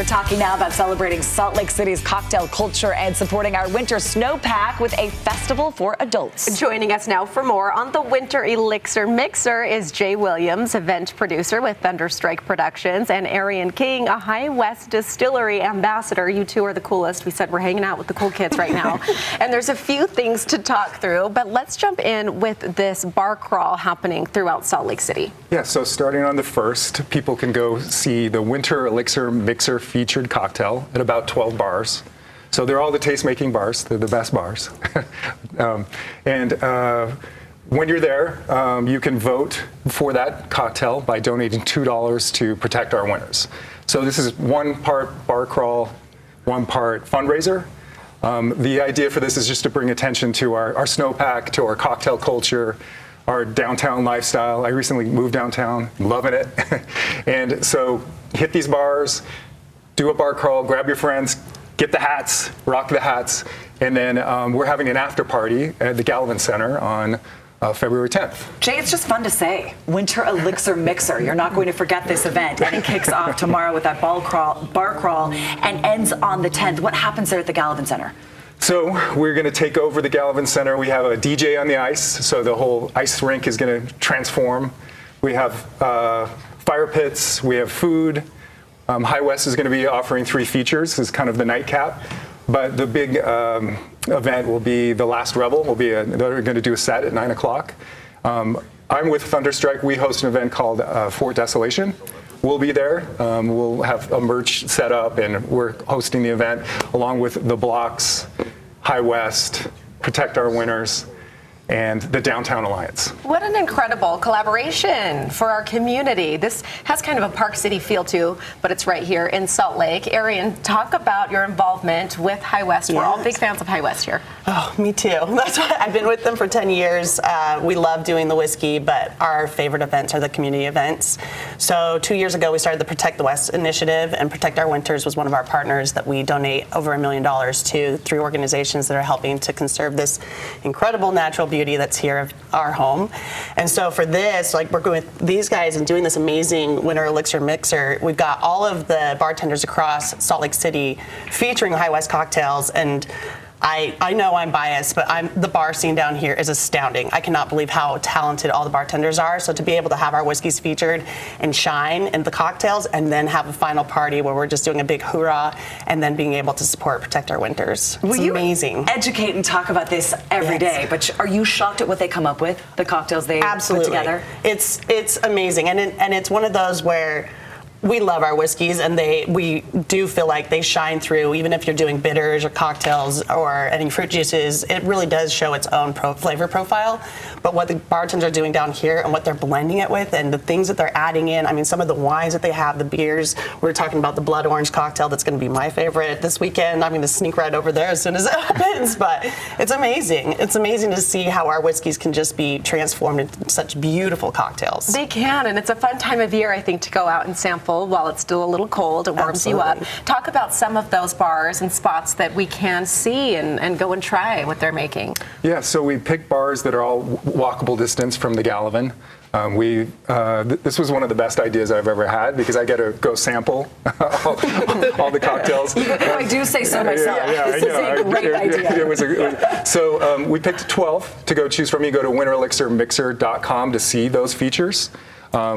We're talking now about celebrating Salt Lake City's cocktail culture and supporting our winter snowpack with a festival for adults. Joining us now for more on the Winter Elixir Mixer is Jay Williams, event producer with Thunderstrike Productions, and Arian King, a High West Distillery ambassador. You two are the coolest. We said we're hanging out with the cool kids right now. And there's a few things to talk through, but let's jump in with this bar crawl happening throughout Salt Lake City. Yeah, so starting on the 1st, people can go see the Winter Elixir Mixer featured cocktail at about 12 bars. So they're all the taste-making bars. They're the best bars. When you're there, you can vote for that cocktail by donating $2 to protect our winners. So this is one part bar crawl, one part fundraiser. The idea for this is just to bring attention to our snowpack, to our cocktail culture, our downtown lifestyle. I recently moved downtown, loving it. And so hit these bars, do a bar crawl, grab your friends, get the hats, rock the hats, and then we're having an after party at the Galvin Center on February 10th. Jay, it's just fun to say. Winter Elixir Mixer. You're not going to forget this event. And it kicks off tomorrow with that bar crawl and ends on the 10th. What happens there at the Galvin Center? So we're going to take over the Galvin Center. We have a DJ on the ice, so the whole ice rink is going to transform. We have fire pits. We have food. High West is going to be offering 3 features as kind of the nightcap. But the big event will be the Last Rebel. They're going to do a set at 9 o'clock. I'm with Thunderstrike. We host an event called Fort Desolation. We'll be there. We'll have a merch set up, and we're hosting the event along with the Blocks, High West, Protect Our Winners, and the Downtown Alliance. What an incredible collaboration for our community. This has kind of a Park City feel too, but it's right here in Salt Lake. Arian, talk about your involvement with High West. Yes. We're all big fans of High West here. Oh, me too. That's why I've been with them for 10 years. We love doing the whiskey, but our favorite events are the community events. So 2 years ago, we started the Protect the West initiative, and Protect Our Winters was one of our partners that we donate over $1 million to 3 organizations that are helping to conserve this incredible natural beauty that's here of our home. And so for this, like working with these guys and doing this amazing Winter Elixir Mixer, we've got all of the bartenders across Salt Lake City featuring High West cocktails. And I know I'm biased, but the bar scene down here is astounding. I cannot believe how talented all the bartenders are. So to be able to have our whiskeys featured and shine in the cocktails, and then have a final party where we're just doing a big hoorah, and then being able to support Protect Our Winters. It's amazing. Educate and talk about this every day, but are you shocked at what they come up with, the cocktails they put together? It's amazing, and it's one of those where we love our whiskeys, and we do feel like they shine through, even if you're doing bitters or cocktails or any fruit juices. It really does show its own flavor profile. But what the bartenders are doing down here and what they're blending it with and the things that they're adding in, I mean, some of the wines that they have, the beers, we're talking about the blood orange cocktail that's going to be my favorite this weekend. I'm going to sneak right over there as soon as it happens. But it's amazing. It's amazing to see how our whiskeys can just be transformed into such beautiful cocktails. They can, and it's a fun time of year, I think, to go out and sample while it's still a little cold. It warms you up. Talk about some of those bars and spots that we can see and go and try what they're making. Yeah, so we picked bars that are all walkable distance from the Galvin. This was one of the best ideas I've ever had, because I get to go sample all the cocktails. I do say so myself. This is a great idea. So we picked 12 to go choose from. You go to winterelixirmixer.com to see those features.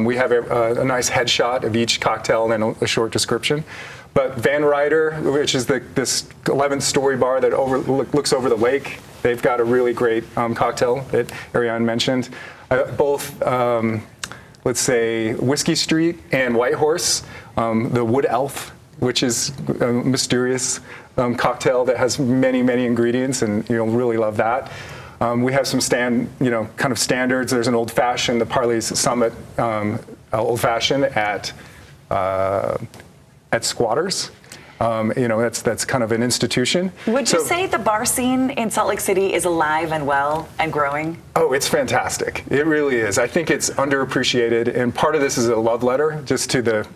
We have a nice headshot of each cocktail and a short description. But Van Ryder, which is this 11th-story bar that looks over the lake, they've got a really great cocktail that Ariane mentioned. Both, let's say, Whiskey Street and Whitehorse, the Wood Elf, which is a mysterious cocktail that has many, many ingredients, and you'll really love that. We have some kind of standards. There's an old fashioned, the Parley's Summit old fashioned at Squatters. That's kind of an institution. Would you say the bar scene in Salt Lake City is alive and well and growing? Oh, it's fantastic. It really is. I think it's underappreciated, and part of this is a love letter just to the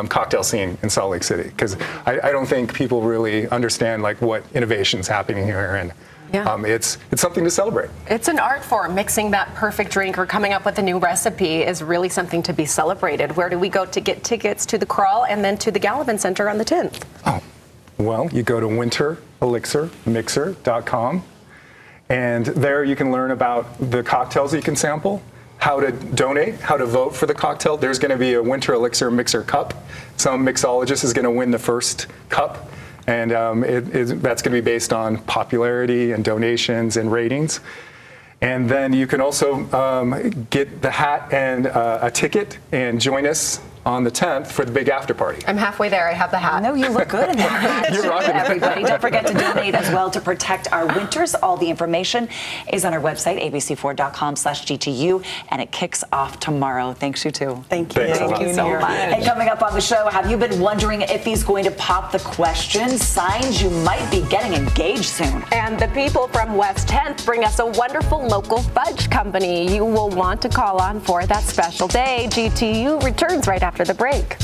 cocktail scene in Salt Lake City, because I don't think people really understand like what innovation's happening here, and Yeah. It's something to celebrate. It's an art form. Mixing that perfect drink or coming up with a new recipe is really something to be celebrated. Where do we go to get tickets to the crawl and then to the Gallivan Center on the 10th? Oh, well, you go to winterelixirmixer.com, and there you can learn about the cocktails you can sample, how to donate, how to vote for the cocktail. There's going to be a Winter Elixir Mixer Cup. Some mixologist is going to win the first cup, and that's going to be based on popularity and donations and ratings. And then you can also get the hat and a ticket and join us on the 10th for the big after party. I'm halfway there. I have the hat. No, you look good in that. You're rocking it. Everybody, don't forget to donate as well to protect our winters. All the information is on our website, abc4.com/GTU, and it kicks off tomorrow. Thanks, you two. Thank you. Thanks a lot. Thank you so much. And coming up on the show, have you been wondering if he's going to pop the question? Signs you might be getting engaged soon. And the people from West 10th bring us a wonderful local fudge company you will want to call on for that special day. GTU returns right after the break.